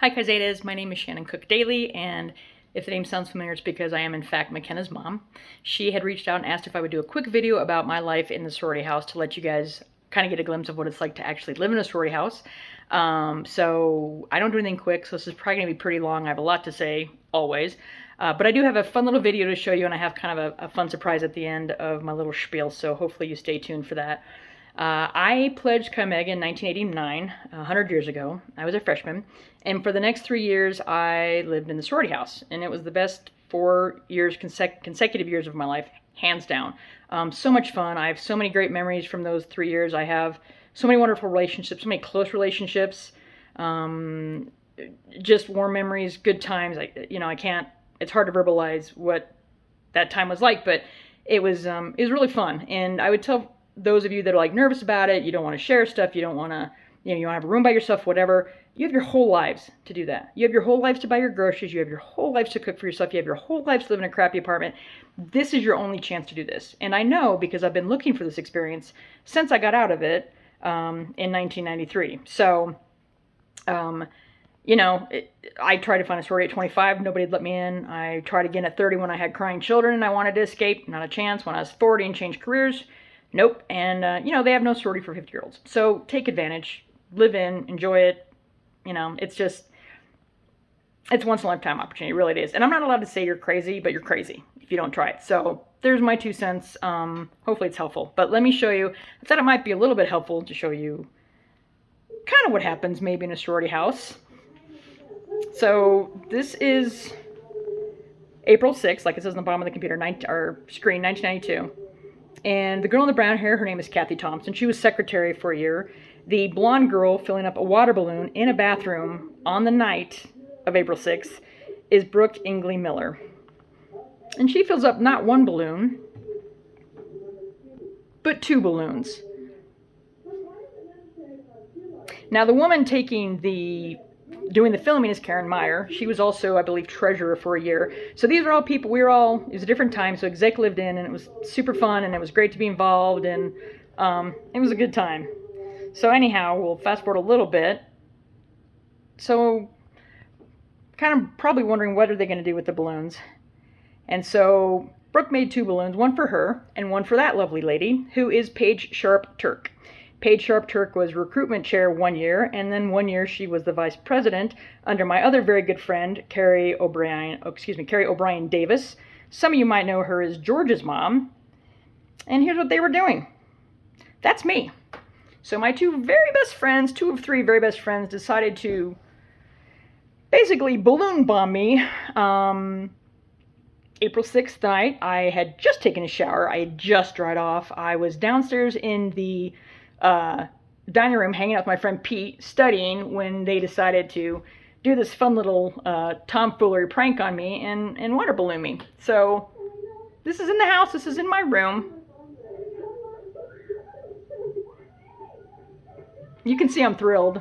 Hi Chi Zetas, my name is Shannon Daly, and if the name sounds familiar, it's because I am in fact McKenna's mom. She had reached out and asked if I would do a quick video about my life in the sorority house to let you guys kind of get a glimpse of what it's like to actually live in a sorority house. So I don't do anything quick, so this is probably going to be pretty long. I have a lot to say, always. But I do have a fun little video to show you, and I have kind of a fun surprise at the end of my little spiel, so hopefully you stay tuned for that. I pledged Chi Omega in 1989, 100 years ago. I was a freshman, and for the next 3 years, I lived in the sorority house, and it was the best 4 years, consecutive years of my life, hands down. So much fun. I have so many great memories from those 3 years. I have so many wonderful relationships, so many close relationships, just warm memories, good times. I can't. It's hard to verbalize what that time was like, but it was really fun, and I would tell those of you that are like nervous about it, you don't want to share stuff, you don't want to, you don't have a room by yourself, whatever, you have your whole lives to do that. You have your whole lives to buy your groceries, you have your whole lives to cook for yourself, you have your whole lives to live in a crappy apartment. This is your only chance to do this. And I know because I've been looking for this experience since I got out of it in 1993. So, I tried to find a sorority at 25, nobody had let me in. I tried again at 30 when I had crying children and I wanted to escape, not a chance. When I was 40 and changed careers, nope. And, they have no sorority for 50-year-olds. So take advantage, live in, enjoy it. It's once in a lifetime opportunity. It really is. And I'm not allowed to say you're crazy, but you're crazy if you don't try it. So there's my 2 cents. Hopefully it's helpful. But let me show you. I thought it might be a little bit helpful to show you kind of what happens maybe in a sorority house. So this is April 6th, like it says on the bottom of the computer, screen, 1992. And the girl in the brown hair, her name is Kathy Thompson. She was secretary for a year. The blonde girl filling up a water balloon in a bathroom on the night of April 6th is Brooke Ingley Miller. And she fills up not 1 balloon, but 2 balloons. Now the woman doing the filming is Karen Meyer. She was also, I believe, treasurer for a year. So these are all people, it was a different time, so Exec lived in, and it was super fun, and it was great to be involved, and it was a good time. So anyhow, we'll fast forward a little bit. So, kind of probably wondering what are they going to do with the balloons. And so, Brooke made 2 balloons, one for her, and one for that lovely lady, who is Paige Sharp Turk. Paige Sharp Turk was recruitment chair 1 year, and then 1 year she was the vice president under my other very good friend, Carrie O'Brien Davis. Some of you might know her as George's mom. And here's what they were doing. That's me. So my 2 very best friends, 2 of 3 very best friends, decided to basically balloon bomb me. April 6th night, I had just taken a shower. I had just dried off. I was downstairs in the dining room hanging out with my friend Pete, studying, when they decided to do this fun little tomfoolery prank on me and water balloon me. So this is in the house. This is in my room. You can see I'm thrilled.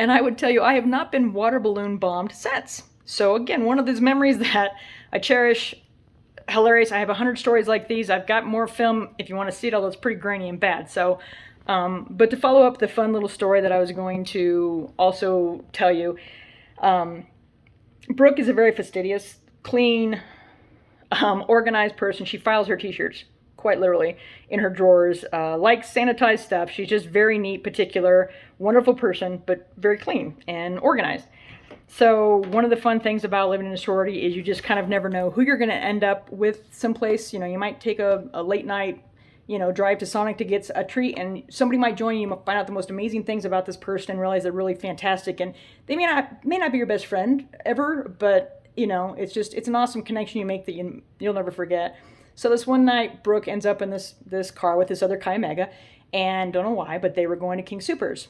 And I would tell you, I have not been water balloon bombed since. So again, one of those memories that I cherish. Hilarious. I have 100 stories like these. I've got more film if you want to see it, although it's pretty grainy and bad. So, but to follow up the fun little story that I was going to also tell you, Brooke is a very fastidious, clean, organized person. She files her t-shirts, quite literally, in her drawers, likes sanitized stuff. She's just very neat, particular, wonderful person, but very clean and organized. So one of the fun things about living in a sorority is you just kind of never know who you're going to end up with someplace. You might take a late night, drive to Sonic to get a treat, and somebody might join you. You might find out the most amazing things about this person and realize they're really fantastic. And they may not be your best friend ever, but it's an awesome connection you make that you'll never forget. So this one night, Brooke ends up in this car with this other Chi Omega, and don't know why, but they were going to King Soopers.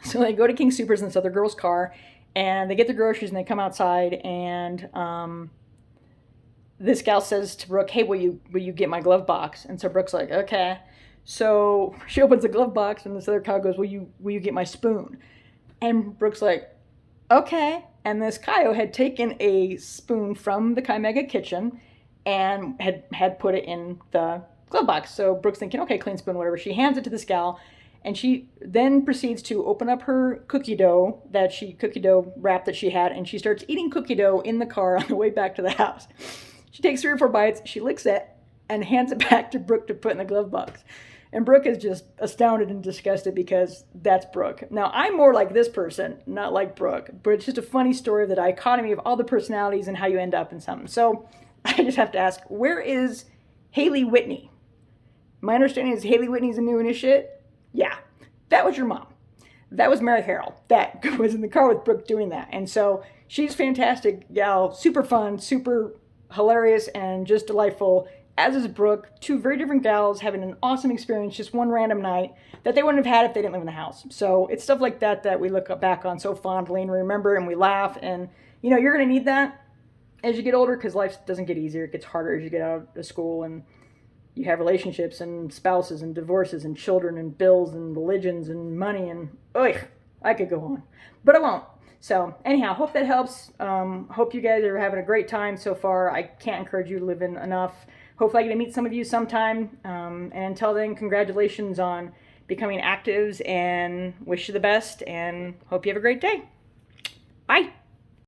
So they go to King Soopers in this other girl's car, and they get their groceries, and they come outside, and this gal says to Brooke, "Hey, will you get my glove box?" And so Brooke's like, "Okay." So she opens the glove box, and this other cow goes, will you get my spoon?" And Brooke's like, "Okay." And this Kaio had taken a spoon from the Chi Mega kitchen and had put it in the glove box. So Brooke's thinking, okay, clean spoon, whatever. She hands it to this gal, and she then proceeds to open up her cookie dough wrap that she had, and she starts eating cookie dough in the car on the way back to the house. She takes 3 or 4 bites, she licks it, and hands it back to Brooke to put in the glove box. And Brooke is just astounded and disgusted because that's Brooke. Now, I'm more like this person, not like Brooke, but it's just a funny story of the dichotomy of all the personalities and how you end up in something. So I just have to ask, where is Haley Whitney? My understanding is Haley Whitney's a new initiate. Yeah, that was your mom. That was Mary Harrell. That was in the car with Brooke doing that. And so she's fantastic gal, super fun, super hilarious, and just delightful, as is Brooke. 2 very different gals having an awesome experience just one random night that they wouldn't have had if they didn't live in the house. So it's stuff like that that we look back on so fondly and remember, and we laugh. And, you know, you're going to need that as you get older, because life doesn't get easier. It gets harder as you get out of school and you have relationships and spouses and divorces and children and bills and religions and money and, I could go on. But I won't. So anyhow, hope that helps. Hope you guys are having a great time so far. I can't encourage you to live in enough. Hopefully I get to meet some of you sometime. And until then, congratulations on becoming actives, and wish you the best, and hope you have a great day. Bye.